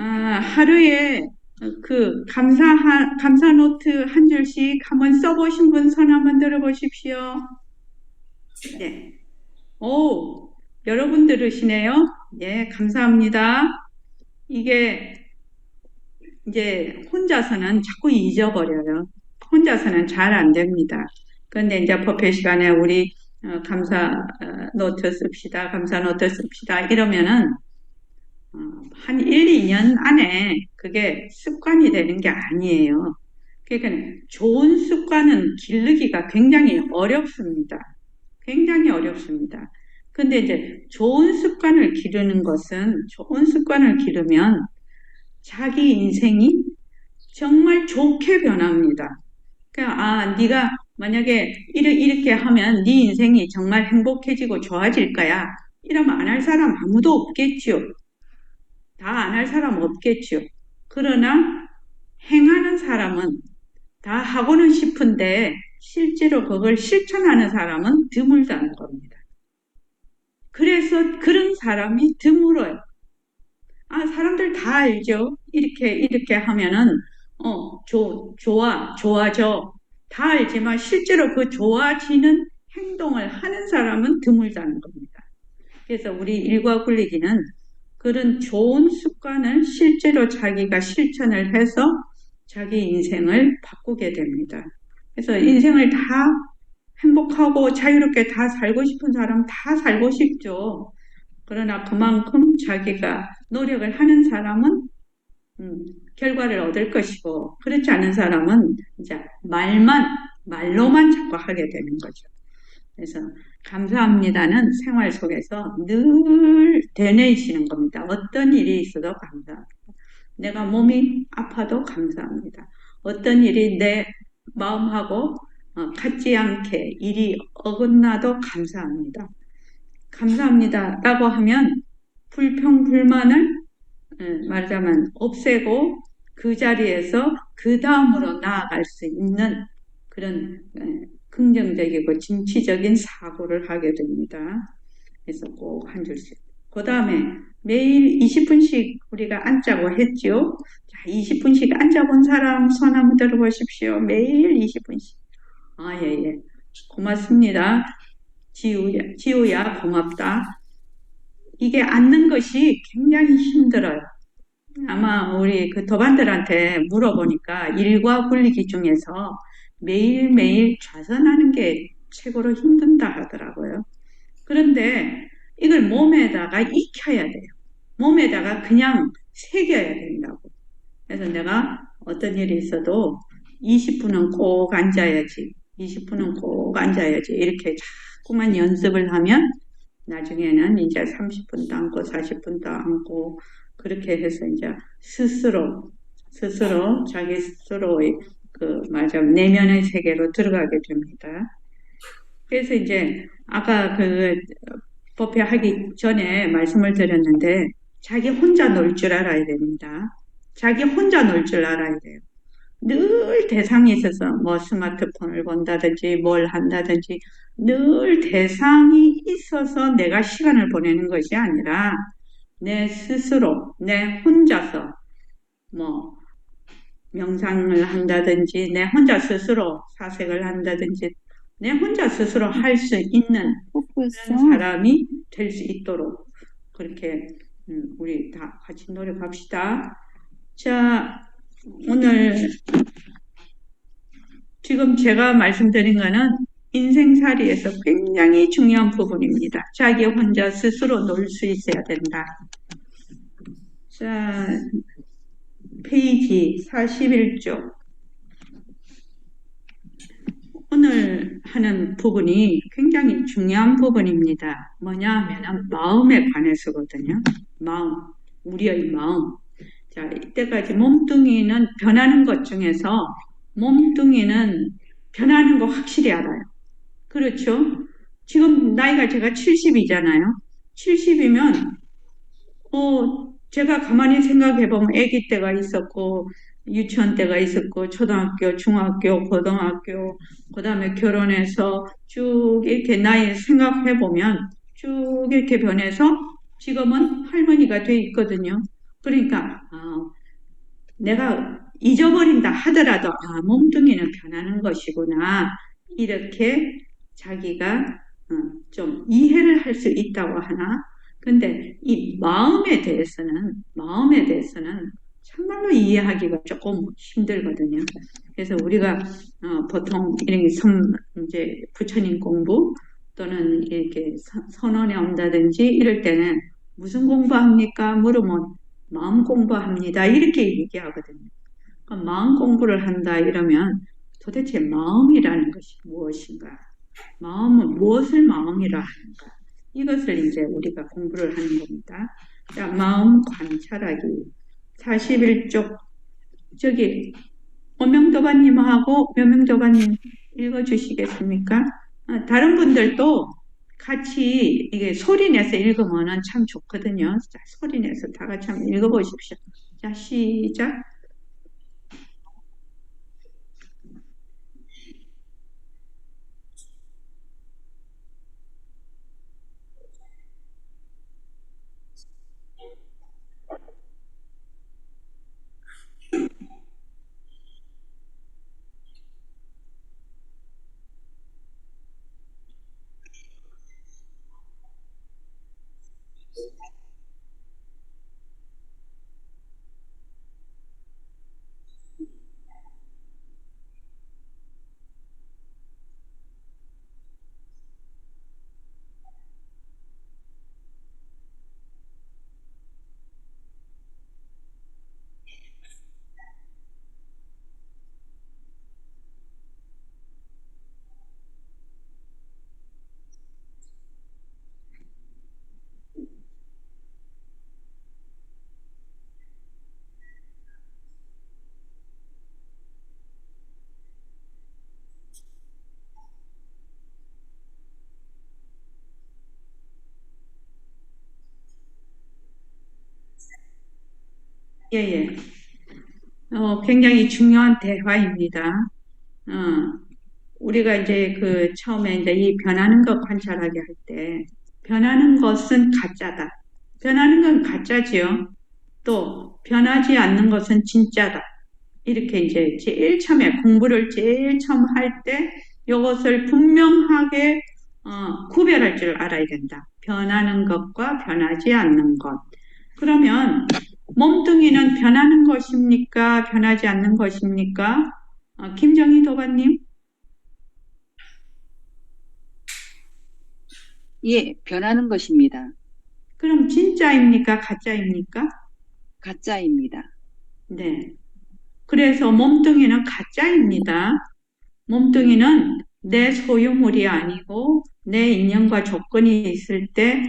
하루에 감사 노트 한 줄씩 한번 써보신 분 손 한번 들어보십시오. 네. 오, 여러분 들으시네요. 예, 감사합니다. 이게 이제 혼자서는 자꾸 잊어버려요. 혼자서는 잘 안 됩니다. 그런데 이제 법회 시간에 우리 감사 노트 씁시다, 감사 노트 씁시다 이러면은 어, 한 1, 2년 안에 그게 습관이 되는 게 아니에요. 그러니까 좋은 습관은 기르기가 굉장히 어렵습니다. 굉장히 어렵습니다. 근데 이제 좋은 습관을 기르면 자기 인생이 정말 좋게 변합니다. 그러니까 네가 만약에 이렇게 하면 네 인생이 정말 행복해지고 좋아질 거야. 이러면 안 할 사람 아무도 없겠죠. 다 안 할 사람 없겠죠. 그러나 행하는 사람은 다 하고는 싶은데 실제로 그걸 실천하는 사람은 드물다는 겁니다. 그래서 그런 사람이 드물어요. 사람들 다 알죠. 이렇게 하면은 좋아져. 다 알지만 실제로 그 좋아지는 행동을 하는 사람은 드물다는 겁니다. 그래서 우리 일과 굴리기는 그런 좋은 습관을 실제로 자기가 실천을 해서 자기 인생을 바꾸게 됩니다. 그래서 인생을 다 행복하고 자유롭게 다 살고 싶은 사람 다 살고 싶죠. 그러나 그만큼 자기가 노력을 하는 사람은 결과를 얻을 것이고 그렇지 않은 사람은 이제 말로만 자꾸 하게 되는 거죠. 그래서 감사합니다는 생활 속에서 늘 되뇌이시는 겁니다. 어떤 일이 있어도 감사합니다. 내가 몸이 아파도 감사합니다. 어떤 일이 내 마음하고 같지 않게 일이 어긋나도 감사합니다. 감사합니다 라고 하면 불평불만을 말하자면 없애고 그 자리에서 그 다음으로 나아갈 수 있는 그런 긍정적이고 진취적인 사고를 하게 됩니다. 그래서 꼭 한 줄씩. 그 다음에 매일 20분씩 우리가 앉자고 했죠. 자, 20분씩 앉아본 사람 손 한번 들어보십시오. 매일 20분씩. 예, 예. 고맙습니다. 지우야, 고맙다. 이게 앉는 것이 굉장히 힘들어요. 아마 우리 그 도반들한테 물어보니까 일과 굴리기 중에서 매일매일 좌선하는 게 최고로 힘든다 하더라고요. 그런데 이걸 몸에다가 익혀야 돼요. 몸에다가 그냥 새겨야 된다고. 그래서 내가 어떤 일이 있어도 20분은 꼭 앉아야지. 20분은 꼭 앉아야지. 이렇게 자꾸만 연습을 하면 나중에는 이제 30분도 앉고 40분도 앉고 그렇게 해서 이제 스스로 자기 스스로의 말하자면 내면의 세계로 들어가게 됩니다. 그래서 이제 아까 법회 하기 전에 말씀을 드렸는데 자기 혼자 놀 줄 알아야 됩니다. 자기 혼자 놀 줄 알아야 돼요. 늘 대상이 있어서 뭐 스마트폰을 본다든지 뭘 한다든지 늘 대상이 있어서 내가 시간을 보내는 것이 아니라 내 스스로 내 혼자서 뭐 명상을 한다든지 내 혼자 스스로 사색을 한다든지 내 혼자 스스로 할 수 있는 그런 사람이 될 수 있도록 그렇게 우리 다 같이 노력합시다. 자, 오늘 지금 제가 말씀드린 거는 인생살이에서 굉장히 중요한 부분입니다. 자기 혼자 스스로 놀 수 있어야 된다. 자, 페이지 41쪽. 오늘 하는 부분이 굉장히 중요한 부분입니다. 뭐냐 하면 마음에 관해서거든요. 마음, 우리의 마음. 자, 이때까지 몸뚱이는 변하는 것 중에서 몸뚱이는 변하는 거 확실히 알아요. 그렇죠? 지금 나이가 제가 70이잖아요. 70이면 제가 가만히 생각해보면 아기 때가 있었고 유치원 때가 있었고 초등학교, 중학교, 고등학교 그 다음에 결혼해서 쭉 이렇게 나이 생각해보면 쭉 이렇게 변해서 지금은 할머니가 돼 있거든요. 그러니까 내가 잊어버린다 하더라도 몸뚱이는 변하는 것이구나. 이렇게 자기가 좀 이해를 할 수 있다고 하나. 근데 이 마음에 대해서는 정말로 이해하기가 조금 힘들거든요. 그래서 우리가 보통 이렇게 이제 부처님 공부 또는 이렇게 선언에 온다든지 이럴 때는 무슨 공부합니까? 물으면 마음 공부합니다. 이렇게 얘기하거든요. 그러니까 마음 공부를 한다 이러면 도대체 마음이라는 것이 무엇인가? 마음은 무엇을 마음이라 하는가? 이것을 이제 우리가 공부를 하는 겁니다. 자, 마음 관찰하기. 41쪽. 저기, 묘명도반님 읽어주시겠습니까? 다른 분들도 같이 이게 소리 내서 읽으면 참 좋거든요. 자, 소리 내서 다 같이 한번 읽어보십시오. 자, 시작. 예, 예. 굉장히 중요한 대화입니다. 어, 우리가 이제 처음에 이제 이 변하는 것 관찰하게 할 때, 변하는 것은 가짜다. 변하는 건 가짜지요. 또, 변하지 않는 것은 진짜다. 이렇게 이제 공부를 제일 처음 할 때, 이것을 분명하게, 구별할 줄 알아야 된다. 변하는 것과 변하지 않는 것. 그러면, 몸뚱이는 변하는 것입니까? 변하지 않는 것입니까? 김정희 도반님? 예, 변하는 것입니다. 그럼 진짜입니까? 가짜입니까? 가짜입니다. 네. 그래서 몸뚱이는 가짜입니다. 몸뚱이는 내 소유물이 아니고 내 인연과 조건이 있을 때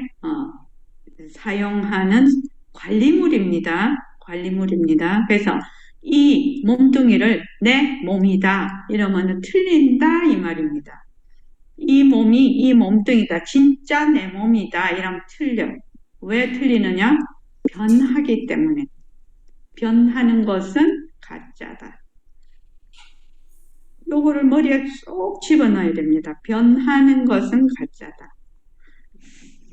사용하는 관리물입니다. 관리물입니다. 그래서 이 몸뚱이를 내 몸이다 이러면 틀린다 이 말입니다. 이 몸뚱이가 진짜 내 몸이다 이러면 틀려. 왜 틀리느냐? 변하기 때문에. 변하는 것은 가짜다. 요거를 머리에 쏙 집어넣어야 됩니다. 변하는 것은 가짜다.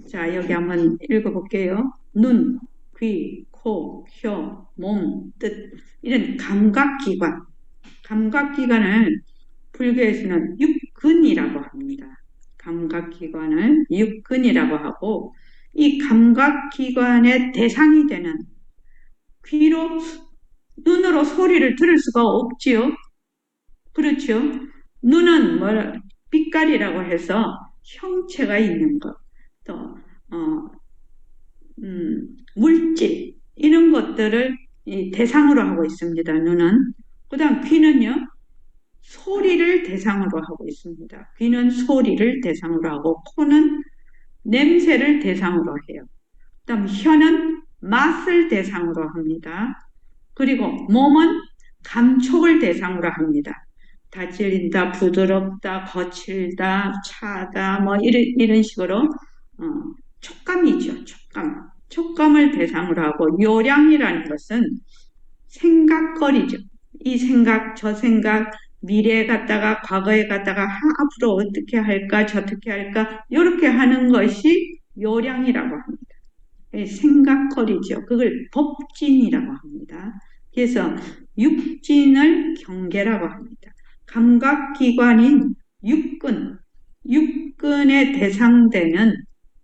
자, 여기 한번 읽어볼게요. 눈, 귀, 코, 혀, 몸, 뜻 이런 감각기관. 감각기관을 불교에서는 육근이라고 합니다. 감각기관을 육근이라고 하고 이 감각기관의 대상이 되는 귀로 눈으로 소리를 들을 수가 없지요. 그렇죠. 눈은 빛깔이라고 해서 형체가 있는 것, 또 물질 이런 것들을 대상으로 하고 있습니다. 눈은. 그다음 귀는요. 소리를 대상으로 하고 있습니다. 귀는 소리를 대상으로 하고 코는 냄새를 대상으로 해요. 그다음 혀는 맛을 대상으로 합니다. 그리고 몸은 감촉을 대상으로 합니다. 다질린다, 부드럽다, 거칠다, 차다, 뭐 이런 식으로 촉감이죠. 촉감. 촉감을 대상으로 하고 요량이라는 것은 생각거리죠. 이 생각, 저 생각, 미래에 갔다가 과거에 갔다가 앞으로 어떻게 할까, 저떻게 할까 이렇게 하는 것이 요량이라고 합니다. 생각거리죠. 그걸 법진이라고 합니다. 그래서 육진을 경계라고 합니다. 감각기관인 육근의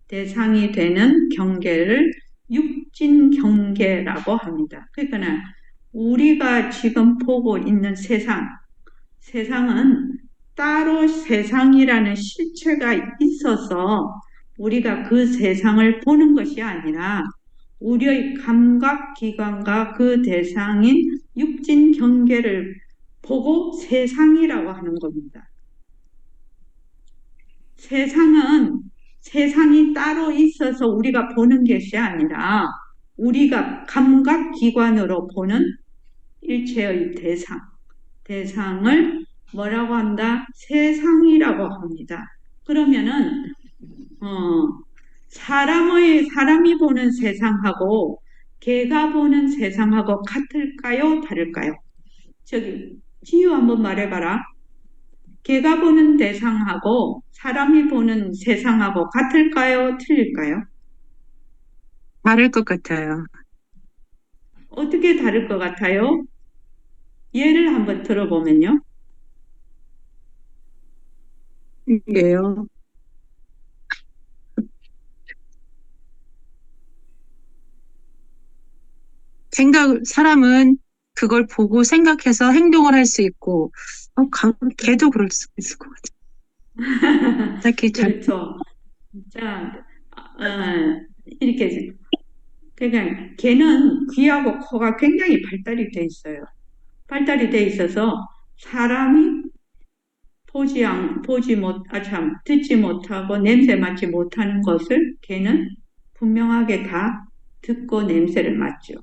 대상이 되는 경계를 육진경계라고 합니다. 그러니까 우리가 지금 보고 있는 세상은 따로 세상이라는 실체가 있어서 우리가 그 세상을 보는 것이 아니라 우리의 감각기관과 그 대상인 육진경계를 보고 세상이라고 하는 겁니다. 세상이 따로 있어서 우리가 보는 것이 아니라 우리가 감각기관으로 보는 일체의 대상을 뭐라고 한다? 세상이라고 합니다. 그러면은 사람이 보는 세상하고 개가 보는 세상하고 같을까요? 다를까요? 지유 한번 말해봐라. 개가 보는 대상하고 사람이 보는 세상하고 같을까요? 틀릴까요? 다를 것 같아요. 어떻게 다를 것 같아요? 예를 한번 들어보면요. 이게요. 사람은 그걸 보고 생각해서 행동을 할 수 있고, 걔도 그럴 수 있을 것 같아요. 딱히 그렇죠. 자, 이렇게, 그러니까 개는 귀하고 코가 굉장히 발달이 돼 있어요. 발달이 돼 있어서 사람이 듣지 못하고 냄새 맡지 못하는 것을 개는 분명하게 다 듣고 냄새를 맡죠.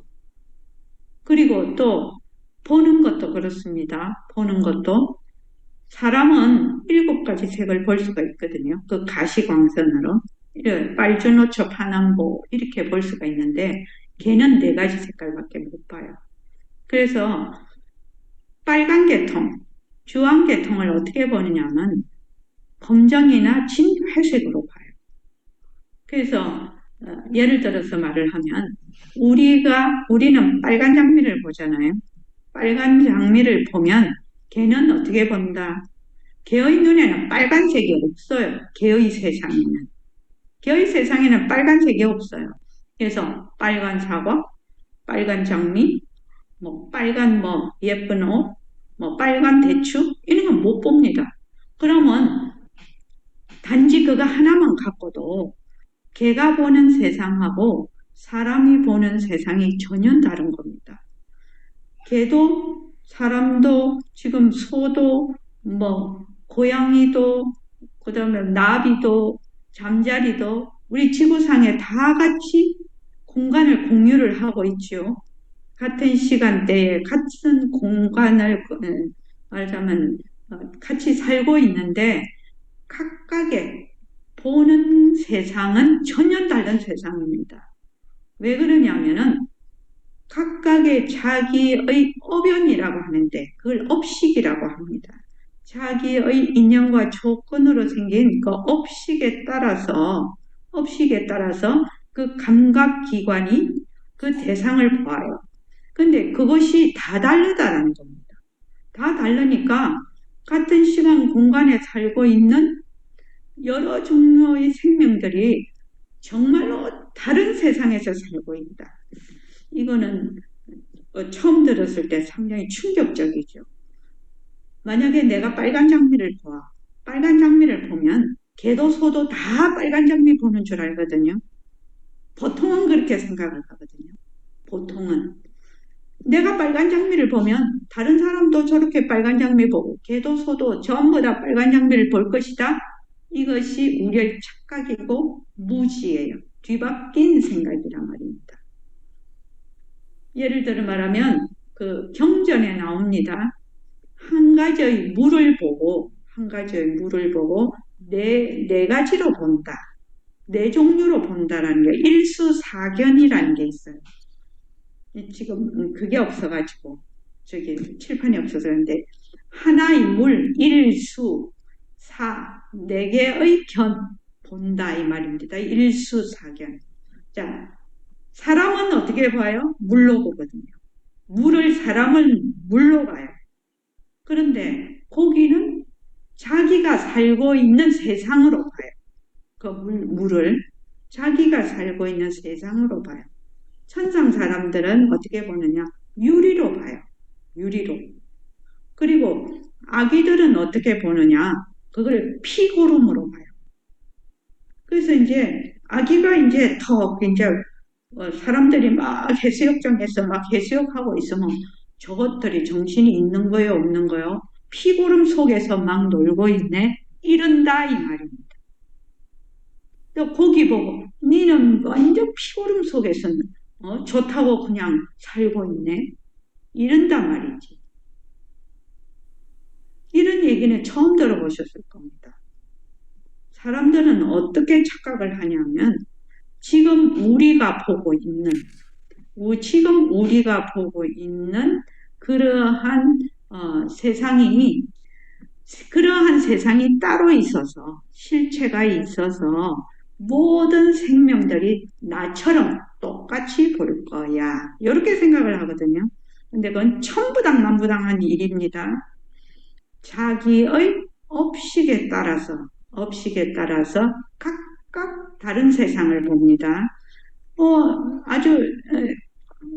그리고 또 보는 것도 그렇습니다. 보는 것도 사람은 7가지 색을 볼 수가 있거든요. 그 가시광선으로 빨주노초 파남보 이렇게 볼 수가 있는데 개는 4가지 색깔밖에 못 봐요. 그래서 빨간 계통, 주황 계통을 어떻게 보느냐면 검정이나 진회색으로 봐요. 그래서 예를 들어서 말을 하면 우리는 빨간 장미를 보잖아요. 빨간 장미를 보면 개는 어떻게 본다? 개의 눈에는 빨간색이 없어요. 개의 세상에는 빨간색이 없어요. 그래서 빨간 사과, 빨간 장미, 빨간 예쁜 옷, 빨간 대추 이런 건 못 봅니다. 그러면 단지 그거 하나만 갖고도 개가 보는 세상하고 사람이 보는 세상이 전혀 다른 겁니다. 개도 사람도 지금 소도 고양이도 그다음에 나비도 잠자리도 우리 지구상에 다 같이 공간을 공유를 하고 있죠. 같은 시간대에 같은 공간을 말하자면 같이 살고 있는데 각각의 보는 세상은 전혀 다른 세상입니다. 왜 그러냐면은 각각의 자기의 업연이라고 하는데 그걸 업식이라고 합니다. 자기의 인연과 조건으로 생긴 그 업식에 따라서 그 감각기관이 그 대상을 봐요. 근데 그것이 다 다르다라는 겁니다. 다 다르니까 같은 시간 공간에 살고 있는 여러 종류의 생명들이 정말로 다른 세상에서 살고 있다. 이거는 처음 들었을 때 상당히 충격적이죠. 만약에 내가 빨간 장미를 봐. 빨간 장미를 보면 개도 소도 다 빨간 장미 보는 줄 알거든요. 보통은 그렇게 생각을 하거든요. 보통은. 내가 빨간 장미를 보면 다른 사람도 저렇게 빨간 장미 보고 개도 소도 전부 다 빨간 장미를 볼 것이다. 이것이 우리의 착각이고 무지예요. 뒤바뀐 생각이란 말입니다. 예를 들어 말하면 그 경전에 나옵니다. 한 가지의 물을 보고 네 가지로 본다. 4종류로 본다라는 게 일수사견이라는 게 있어요. 지금 그게 없어가지고 칠판이 없어서 그런데 하나의 물, 일수, 사, 4개의 견 본다 이 말입니다. 일수사견. 자, 사람은 어떻게 봐요? 물로 보거든요. 사람을 물로 봐요. 그런데 고기는 자기가 살고 있는 세상으로 봐요. 그 물을 자기가 살고 있는 세상으로 봐요. 천상 사람들은 어떻게 보느냐? 유리로 봐요. 유리로. 그리고 아기들은 어떻게 보느냐? 그걸 피고름으로 봐요. 그래서 이제 아기가 이제 사람들이 막 해수욕장에서 막 해수욕하고 있으면 저것들이 정신이 있는 거예요, 없는 거예요? 피고름 속에서 막 놀고 있네? 이런다, 이 말입니다. 또 고기 보고, 니는 완전 피고름 속에서 좋다고 그냥 살고 있네? 이런다 말이지. 이런 얘기는 처음 들어보셨을 겁니다. 사람들은 어떻게 착각을 하냐면, 지금 우리가 보고 있는 그러한 세상이 따로 있어서, 실체가 있어서 모든 생명들이 나처럼 똑같이 볼 거야. 이렇게 생각을 하거든요. 근데 그건 천부당만부당한 일입니다. 자기의 업식에 따라서 각각 다른 세상을 봅니다. 아주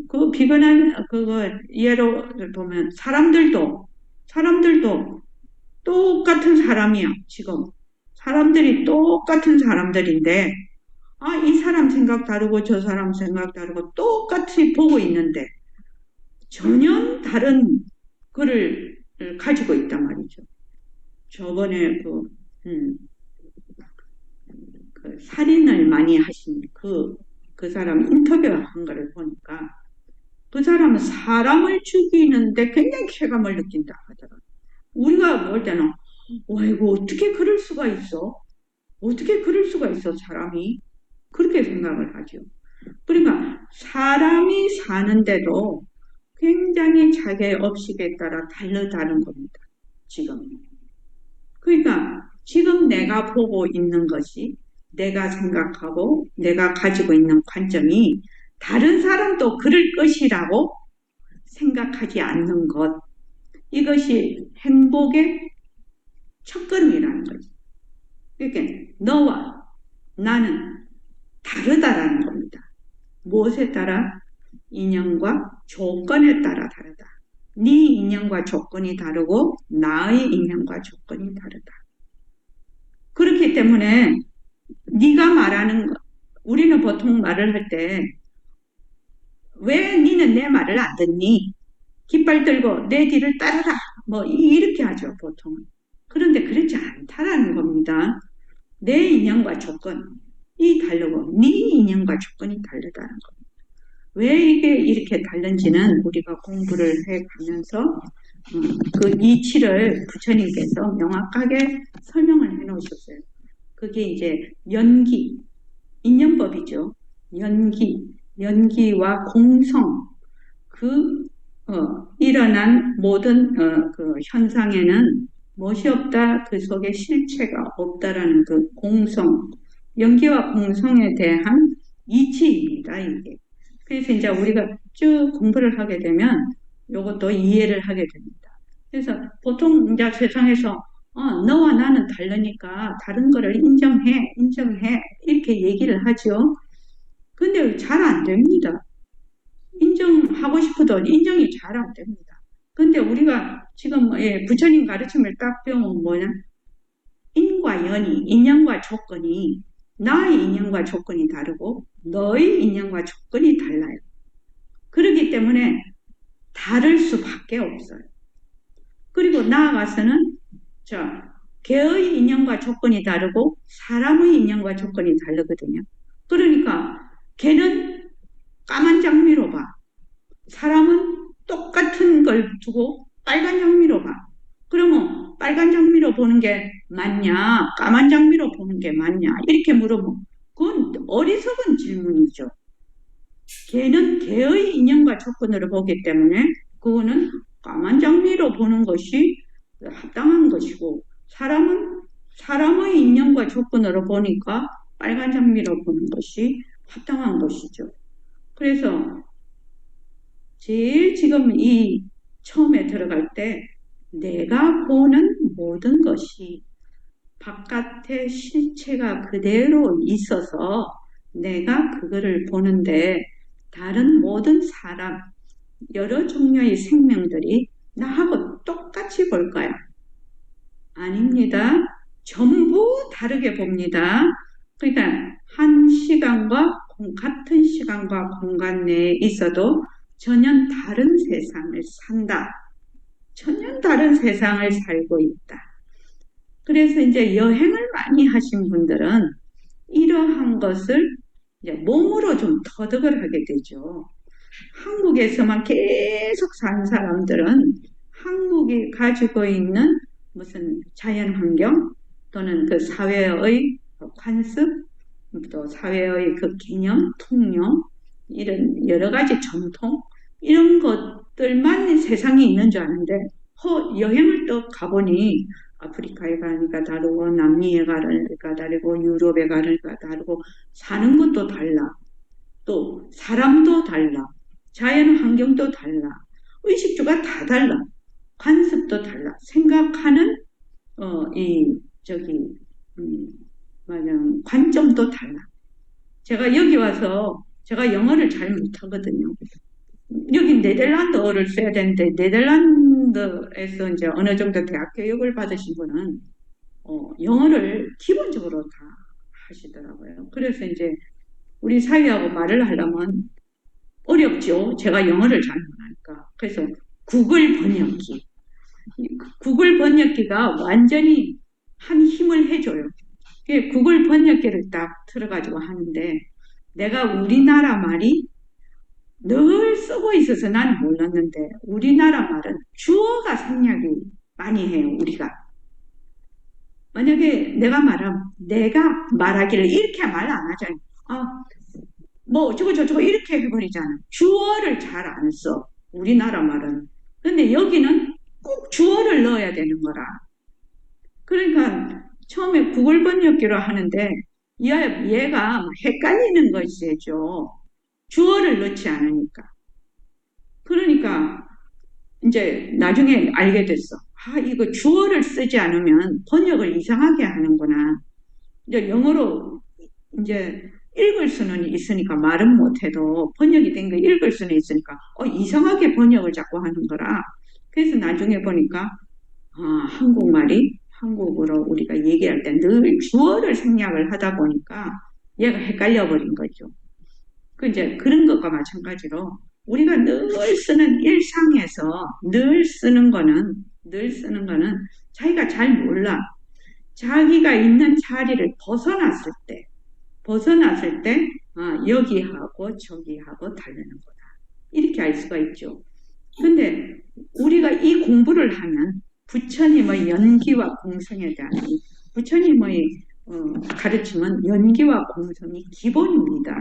그 비근한 그거 예로 보면 사람들도 똑같은 사람이야. 지금 사람들이 똑같은 사람들인데 이 사람 생각 다르고 저 사람 생각 다르고 똑같이 보고 있는데 전혀 다른 거를 가지고 있단 말이죠. 저번에 그 살인을 많이 하신 그 사람 인터뷰한 거를 보니까 그 사람은 사람을 죽이는데 굉장히 쾌감을 느낀다 하더라고요. 우리가 볼 때는 이거 어떻게 그럴 수가 있어? 어떻게 그럴 수가 있어, 사람이? 그렇게 생각을 하죠. 그러니까 사람이 사는데도 굉장히 자기의 업식에 따라 다르다는 겁니다. 지금. 그러니까 지금 내가 보고 있는 것이 내가 생각하고 내가 가지고 있는 관점이 다른 사람도 그럴 것이라고 생각하지 않는 것. 이것이 행복의 첫걸음이라는 거지. 그러니까 너와 나는 다르다라는 겁니다. 무엇에 따라? 인연과 조건에 따라 다르다. 네 인연과 조건이 다르고 나의 인연과 조건이 다르다. 그렇기 때문에 네가 말하는 것, 우리는 보통 말을 할 때 왜 니는 내 말을 안 듣니? 깃발 들고 내 뒤를 따르라. 뭐 이렇게 하죠, 보통. 그런데 그렇지 않다라는 겁니다. 내 인연과 조건이 다르고 네 인연과 조건이 다르다는 겁니다. 왜 이게 이렇게 다른지는 우리가 공부를 해가면서 그 이치를 부처님께서 명확하게 설명을 해놓으셨어요. 그게 이제 인연법이죠. 연기와 공성, 일어난 모든 그 현상에는 무엇이 없다, 그 속에 실체가 없다라는 그 공성, 연기와 공성에 대한 이치입니다, 이게. 그래서 이제 우리가 쭉 공부를 하게 되면 이것도 이해를 하게 됩니다. 그래서 보통 이제 세상에서 너와 나는 다르니까 다른 거를 인정해 이렇게 얘기를 하죠. 근데 잘 안 됩니다. 인정하고 싶어도 인정이 잘 안 됩니다. 근데 우리가 지금 부처님 가르침을 딱 배우면 뭐냐? 인연과 조건이 나의 인연과 조건이 다르고 너의 인연과 조건이 달라요. 그렇기 때문에 다를 수밖에 없어요. 그리고 나아가서는 개의 인연과 조건이 다르고 사람의 인연과 조건이 다르거든요. 그러니까 개는 까만 장미로 봐. 사람은 똑같은 걸 두고 빨간 장미로 봐. 그러면 빨간 장미로 보는 게 맞냐? 까만 장미로 보는 게 맞냐? 이렇게 물어보면 그건 어리석은 질문이죠. 개는 개의 인연과 조건으로 보기 때문에 그거는 까만 장미로 보는 것이 합당한 것이고 사람은 사람의 인연과 조건으로 보니까 빨간 장미로 보는 것이 합당한 것이죠. 그래서 제일 지금 이 처음에 들어갈 때 내가 보는 모든 것이 바깥에 실체가 그대로 있어서 내가 그거를 보는데 다른 모든 사람, 여러 종류의 생명들이 나하고 똑같이 볼까요? 아닙니다. 전부 다르게 봅니다. 그러니까 한 시간과 같은 시간과 공간 내에 있어도 전혀 다른 세상을 산다. 전혀 다른 세상을 살고 있다. 그래서 이제 여행을 많이 하신 분들은 이러한 것을 이제 몸으로 좀 터득을 하게 되죠. 한국에서만 계속 산 사람들은 한국이 가지고 있는 무슨 자연 환경 또는 그 사회의 관습, 또 사회의 그 개념, 통념, 이런 여러 가지 전통, 이런 것들만 세상에 있는 줄 아는데, 여행을 또 가보니 아프리카에 가니까 다르고, 남미에 가니까 다르고, 유럽에 가니까 다르고, 사는 것도 달라. 또 사람도 달라. 자연 환경도 달라. 의식주가 다 달라. 관습도 달라. 생각하는 저기 관점도 달라. 제가 여기 와서 제가 영어를 잘 못하거든요. 여기 네덜란드어를 써야 되는데 네덜란드에서 이제 어느 정도 대학 교육을 받으신 분은 영어를 기본적으로 다 하시더라고요. 그래서 이제 우리 사위하고 말을 하려면 어렵죠. 제가 영어를 잘 못하니까. 그래서 구글 번역기. 구글 번역기가 완전히 한 힘을 해줘요. 구글 번역기를 딱 틀어가지고 하는데 내가 우리나라 말이 늘 쓰고 있어서 난 몰랐는데 우리나라 말은 주어가 생략이 많이 해요. 우리가. 만약에 내가 말하기를 이렇게 말 안 하잖아요. 뭐 저거 이렇게 해버리잖아. 주어를 잘 안 써. 우리나라 말은. 근데 여기는 꼭 주어를 넣어야 되는 거라. 그러니까 처음에 구글 번역기로 하는데 얘가 헷갈리는 것이죠. 주어를 넣지 않으니까. 그러니까 이제 나중에 알게 됐어. 이거 주어를 쓰지 않으면 번역을 이상하게 하는구나. 이제 영어로 이제 읽을 수는 있으니까 말은 못해도 번역이 된 거 읽을 수는 있으니까 이상하게 번역을 자꾸 하는 거라. 그래서 나중에 보니까 한국말이 한국어로 우리가 얘기할 때 늘 주어를 생략을 하다 보니까 얘가 헷갈려 버린 거죠. 이제 그런 것과 마찬가지로 우리가 늘 쓰는 일상에서 늘 쓰는 거는 자기가 잘 몰라. 자기가 있는 자리를 벗어났을 때 여기하고 저기하고 다르는 거다. 이렇게 알 수가 있죠. 근데 우리가 이 공부를 하면 부처님의 연기와 공성에 대한 부처님의 가르침은 연기와 공성이 기본입니다.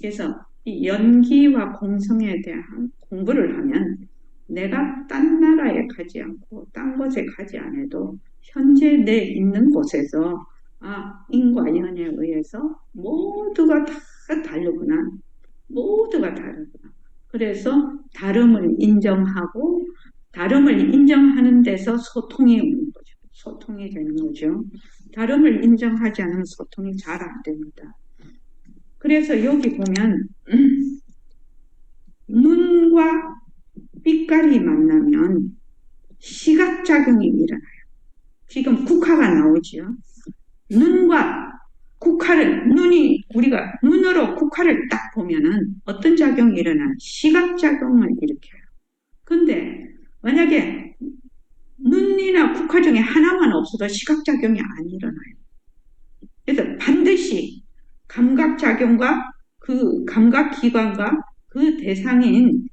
그래서 이 연기와 공성에 대한 공부를 하면 내가 딴 나라에 가지 않고 딴 곳에 가지 않아도 현재 내 있는 곳에서 인과 연에 의해서 모두가 다 다르구나. 모두가 다르구나. 그래서 다름을 인정하고 다름을 인정하는 데서 소통이 오는 거죠. 소통이 되는 거죠. 다름을 인정하지 않으면 소통이 잘 안 됩니다. 그래서 여기 보면 눈과 빛깔이 만나면 시각작용이 일어나요. 지금 국화가 나오죠. 눈과 우리가 눈으로 국화를 딱 보면은 어떤 작용이 일어나요? 시각작용을 일으켜요. 근데 만약에 눈이나 국화 중에 하나만 없어도 시각작용이 안 일어나요. 그래서 반드시 감각작용과 그 감각기관과 그 대상인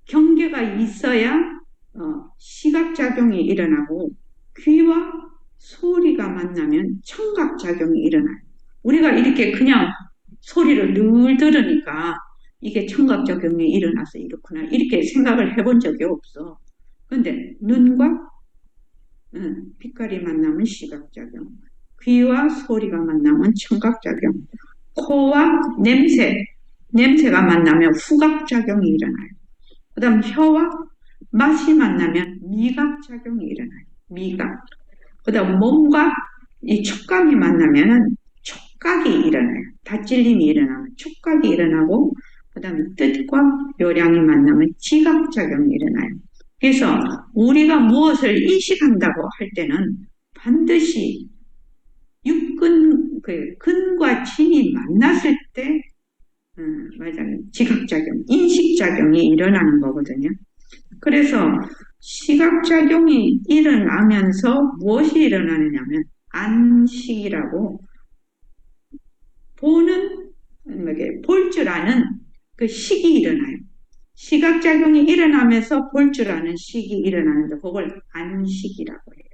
경계가 있어야 시각작용이 일어나고 귀와 소리가 만나면 청각작용이 일어나요. 우리가 이렇게 그냥 소리를 늘 들으니까 이게 청각작용이 일어나서 이렇구나 이렇게 생각을 해본 적이 없어. 근데 눈과 빛깔이 만나면 시각작용, 귀와 소리가 만나면 청각작용, 코와 냄새가 만나면 후각작용이 일어나요. 그 다음 혀와 맛이 만나면 미각작용이 일어나요. 미각. 그 다음 몸과 이 촉감이 만나면 촉각이 일어나요. 다찔림이 일어나면 촉각이 일어나고 그 다음에 뜻과 요량이 만나면 지각작용이 일어나요. 그래서 우리가 무엇을 인식한다고 할 때는 반드시 육근, 근과 진이 만났을 때 맞아요. 지각작용, 인식작용이 일어나는 거거든요. 그래서 시각작용이 일어나면서 무엇이 일어나느냐면 안식이라고 볼 줄 아는 그 식이 일어나요. 시각작용이 일어나면서 볼 줄 아는 식이 일어나는데 그걸 안식이라고 해요.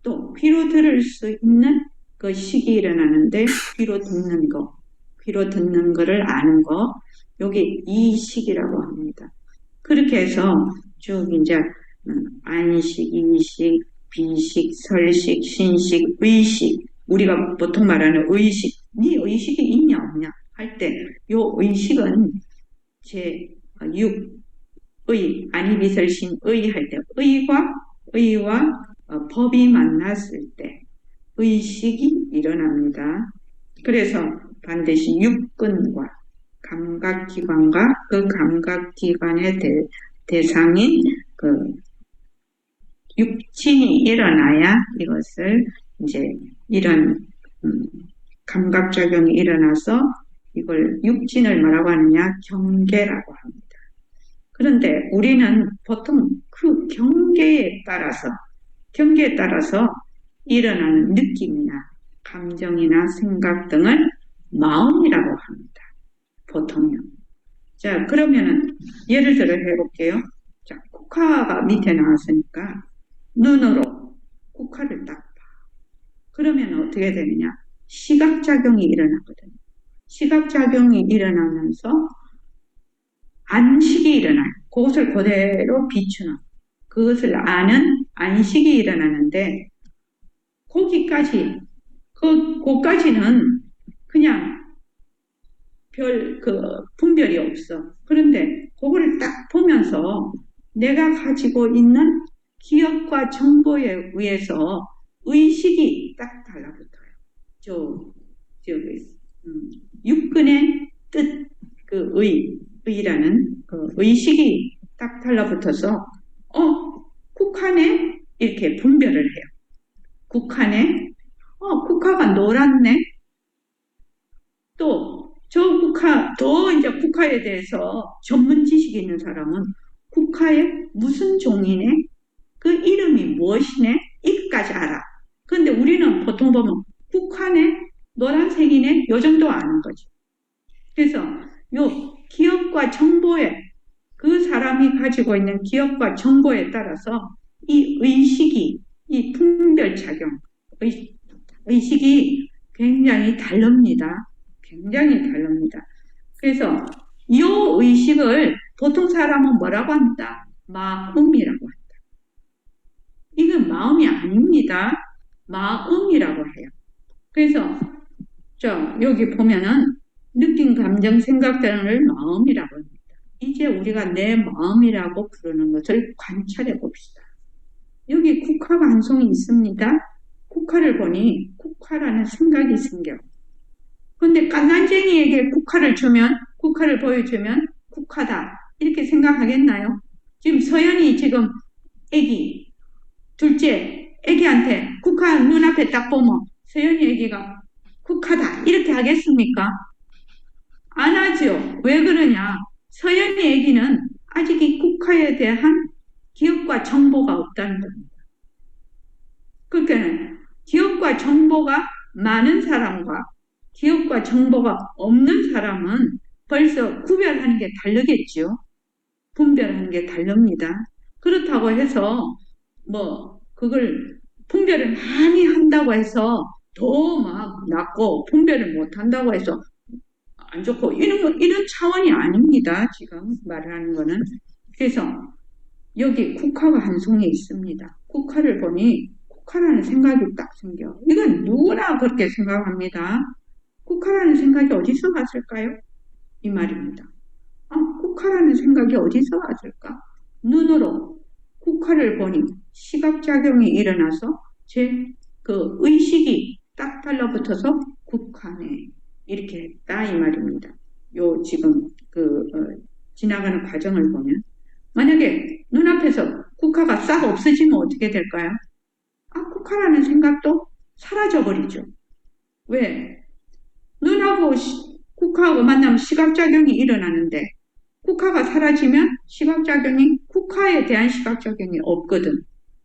또 귀로 들을 수 있는 그 식이 일어나는데 귀로 듣는 거를 아는 거, 여기 이식이라고 합니다. 그렇게 해서 쭉 이제 안식, 이식, 비식, 설식, 신식, 의식, 우리가 보통 말하는 의식, 네 의식이 있냐 없냐 할 때 요 의식은 제 6의 안이비설신의 할 때 의와 법이 만났을 때 의식이 일어납니다. 그래서 반드시 육근과 감각기관과 그 감각기관의 대상인 그 육진이 일어나야 이것을 이제 이런 감각작용이 일어나서 이걸 육진을 뭐라고 하느냐? 경계라고 합니다. 그런데 우리는 보통 그 경계에 따라서 일어나는 느낌이나 감정이나 생각 등을 마음이라고 합니다. 보통요. 자, 그러면은 예를 들어 해볼게요. 자, 국화가 밑에 나왔으니까 눈으로 국화를 딱 봐. 그러면 어떻게 되느냐? 시각작용이 일어나거든요. 시각작용이 일어나면서 안식이 일어나요. 그것을 그대로 비추는, 그것을 아는 안식이 일어나는데 거기까지는 그냥 분별이 없어. 그런데 그거를 딱 보면서 내가 가지고 있는 기억과 정보에 의해서 의식이 딱 달라붙어요. 육근의 뜻, 의라는 그 의식이 딱 달라붙어서, 국화네? 이렇게 분별을 해요. 국화네? 국화가 노랗네? 또, 이제 국화에 대해서 전문 지식이 있는 사람은 국화의 무슨 종이네? 그 이름이 무엇이네? 이까지 알아. 근데 우리는 보통 보면 국화네? 노란색이네? 요 정도 아는 거지. 그래서 요 기억과 정보에, 그 사람이 가지고 있는 기억과 정보에 따라서 이 의식이, 이 분별작용, 의식이 굉장히 다릅니다. 굉장히 다릅니다. 그래서 이 의식을 보통 사람은 뭐라고 합니다? 마음이라고 합니다. 이건 마음이 아닙니다. 마음이라고 해요. 그래서 여기 보면은 느낌, 감정, 생각 등을 마음이라고 합니다. 이제 우리가 내 마음이라고 부르는 것을 관찰해 봅시다. 여기 국화가 한 송이 있습니다. 국화를 보니 국화라는 생각이 생겨. 근데 깐난쟁이에게 국화를 보여주면 국화다. 이렇게 생각하겠나요? 지금 서연이 둘째 애기한테 국화 눈앞에 딱 보면 서연이 애기가 국화다. 이렇게 하겠습니까? 안 하죠. 왜 그러냐? 서연이 애기는 아직 이 국화에 대한 기억과 정보가 없다는 겁니다. 그러니까 기억과 정보가 많은 사람과 기억과 정보가 없는 사람은 벌써 구별하는 게 다르겠죠. 분별하는 게 다릅니다. 그렇다고 해서 그걸 분별을 많이 한다고 해서 더 막 낫고 분별을 못 한다고 해서 안 좋고 이런 차원이 아닙니다. 지금 말하는 거는. 그래서 여기 국화가 한 송이 있습니다. 국화를 보니 국화라는 생각이 딱 생겨. 이건 누구나 그렇게 생각합니다. 국화라는 생각이 어디서 왔을까요? 이 말입니다. 국화라는 생각이 어디서 왔을까? 눈으로 국화를 보니 시각작용이 일어나서 제 그 의식이 딱 달라붙어서 국화네 이렇게 했다 이 말입니다. 요 지금 지나가는 과정을 보면 만약에 눈앞에서 국화가 싹 없어지면 어떻게 될까요? 아, 국화라는 생각도 사라져버리죠. 왜? 눈하고 국화하고 만나면 시각작용이 일어나는데 국화가 사라지면 국화에 대한 시각작용이 없거든.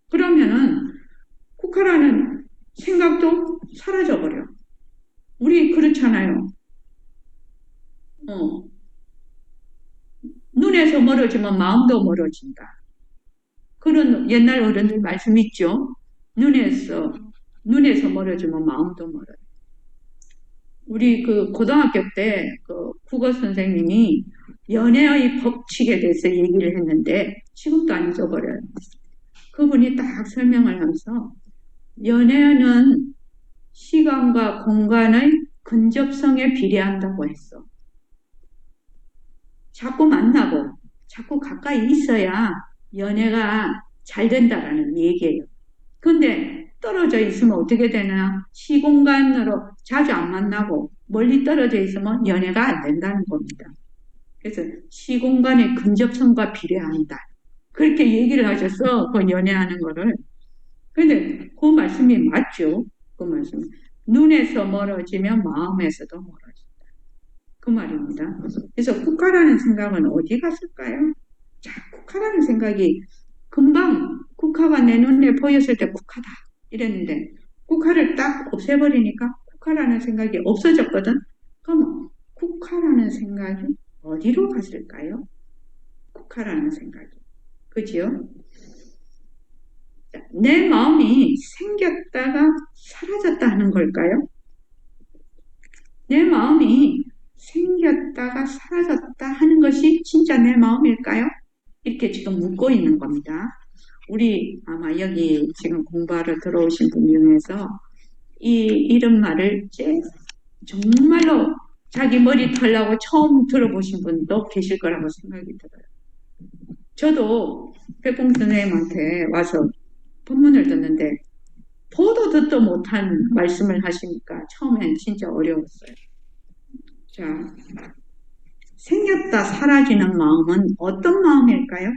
그러면은 국화라는 생각도 사라져버려. 우리 그렇잖아요. 어, 눈에서 멀어지면 마음도 멀어진다. 그런 옛날 어른들 말씀 있죠? 눈에서 멀어지면 마음도 멀어요. 우리 그 고등학교 때 그 국어 선생님이 연애의 법칙에 대해서 얘기를 했는데 지금도 안 잊어버려요. 그분이 딱 설명을 하면서 연애는 시간과 공간의 근접성에 비례한다고 했어. 자꾸 만나고 자꾸 가까이 있어야 연애가 잘 된다라는 얘기예요. 근데 떨어져 있으면 어떻게 되나? 시공간으로 자주 안 만나고 멀리 떨어져 있으면 연애가 안 된다는 겁니다. 그래서 시공간의 근접성과 비례한다. 그렇게 얘기를 하셔서 그 연애하는 거를. 근데 그 말씀이 맞죠? 그 말씀. 눈에서 멀어지면 마음에서도 멀어진다. 그 말입니다. 그래서 국화라는 생각은 어디 갔을까요? 자, 국화라는 생각이 금방 국화가 내 눈에 보였을 때 국화다 이랬는데 국화를 딱 없애버리니까 국화라는 생각이 없어졌거든. 그럼 국화라는 생각이 어디로 갔을까요? 국화라는 생각이. 그죠? 내 마음이 생겼다가 사라졌다 하는 걸까요? 내 마음이 생겼다가 사라졌다 하는 것이 진짜 내 마음일까요? 이렇게 지금 묻고 있는 겁니다. 우리 아마 여기 지금 공부하러 들어오신 분 중에서 이런 말을 정말로 자기 머리 털라고 처음 들어보신 분도 계실 거라고 생각이 들어요. 저도 백봉 선생님한테 와서 법문을 듣는데 보도 듣도 못한 말씀을 하시니까 처음엔 진짜 어려웠어요. 자, 생겼다 사라지는 마음은 어떤 마음일까요?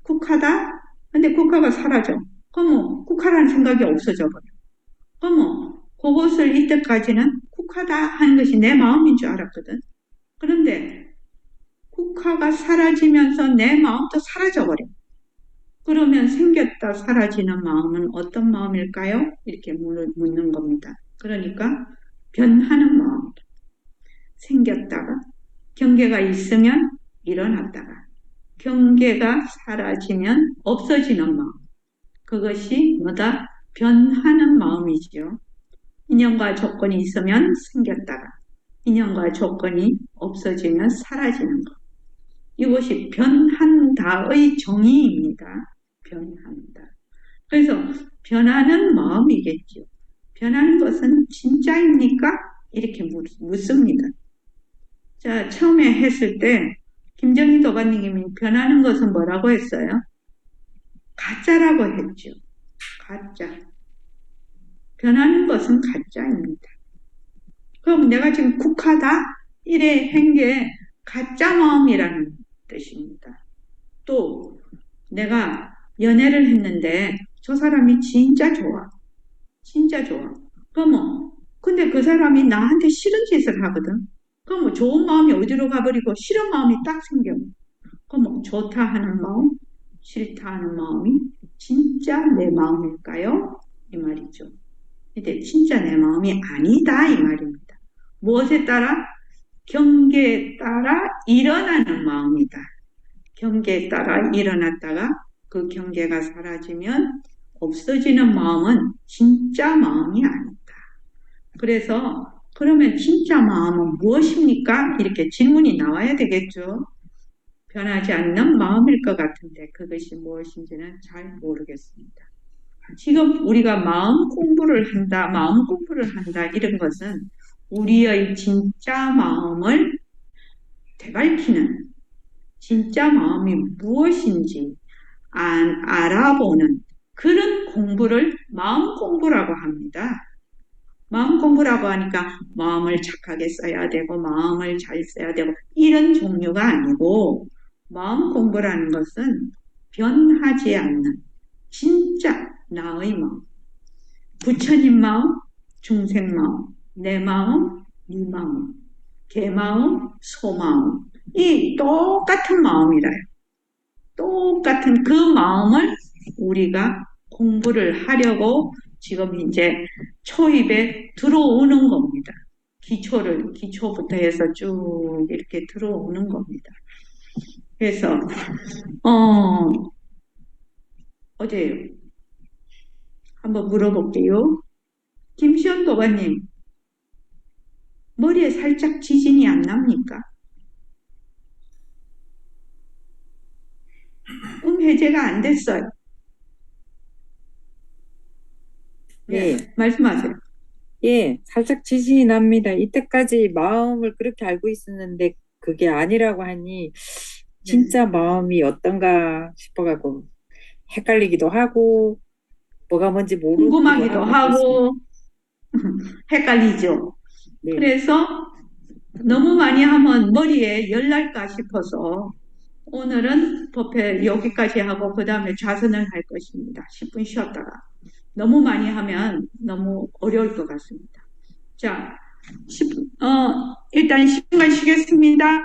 국화다? 근데 국화가 사라져. 그럼 국화라는 생각이 없어져 버려. 그럼 그것을 이때까지는 국화다 하는 것이 내 마음인 줄 알았거든. 그런데 국화가 사라지면서 내 마음도 사라져 버려. 그러면 생겼다 사라지는 마음은 어떤 마음일까요? 이렇게 묻는 겁니다. 그러니까 변하는 마음. 생겼다가 경계가 있으면 일어났다가 경계가 사라지면 없어지는 마음. 그것이 뭐다? 변하는 마음이지요. 인연과 조건이 있으면 생겼다가 인연과 조건이 없어지면 사라지는 것. 이것이 변한다의 정의입니다. 변한다. 그래서 변하는 마음이겠죠. 변하는 것은 진짜입니까? 이렇게 묻습니다. 자, 처음에 했을 때 김정희 도반님이 변하는 것은 뭐라고 했어요? 가짜라고 했죠. 가짜. 변하는 것은 가짜입니다. 그럼 내가 지금 국하다? 이래 한 게 가짜 마음이라는 뜻입니다. 또 내가 연애를 했는데 저 사람이 진짜 좋아. 진짜 좋아. 그러면 근데 그 사람이 나한테 싫은 짓을 하거든. 그럼 좋은 마음이 어디로 가버리고 싫은 마음이 딱 생겨. 그럼 좋다 하는 마음, 싫다 하는 마음이 진짜 내 마음일까요? 이 말이죠. 근데 진짜 내 마음이 아니다 이 말입니다. 무엇에 따라? 경계에 따라 일어나는 마음이다. 경계에 따라 일어났다가 그 경계가 사라지면 없어지는 마음은 진짜 마음이 아니다. 그래서 그러면 진짜 마음은 무엇입니까? 이렇게 질문이 나와야 되겠죠. 변하지 않는 마음일 것 같은데 그것이 무엇인지는 잘 모르겠습니다. 지금 우리가 마음 공부를 한다 이런 것은 우리의 진짜 마음을 되밝히는 진짜 마음이 무엇인지 알아보는 그런 공부를 마음 공부라고 합니다. 마음 공부라고 하니까 마음을 착하게 써야 되고 마음을 잘 써야 되고 이런 종류가 아니고 마음 공부라는 것은 변하지 않는 진짜 나의 마음, 부처님 마음, 중생 마음, 내 마음, 네 마음, 개 마음, 소 마음 이 똑같은 마음이라요. 똑같은 그 마음을 우리가 공부를 하려고 지금 이제 초입에 들어오는 겁니다. 기초부터 해서 쭉 이렇게 들어오는 겁니다. 그래서, 어제 한번 물어볼게요. 김시현 도반님, 머리에 살짝 지진이 안 납니까? 해제가 안 됐어요. 네, 말씀하세요. 예, 살짝 지진이 납니다. 이때까지 마음을 그렇게 알고 있었는데 그게 아니라고 하니 진짜 마음이 어떤가 싶어가지고 헷갈리기도 하고 뭐가 뭔지 모르기도 궁금하기도 하고 하고, 헷갈리죠. 네, 그래서 너무 많이 하면 머리에 열 날까 싶어서 오늘은 법회 여기까지 하고 그 다음에 좌선을 할 것입니다. 10분 쉬었다가. 너무 많이 하면 너무 어려울 것 같습니다. 자, 일단 10분간 쉬겠습니다.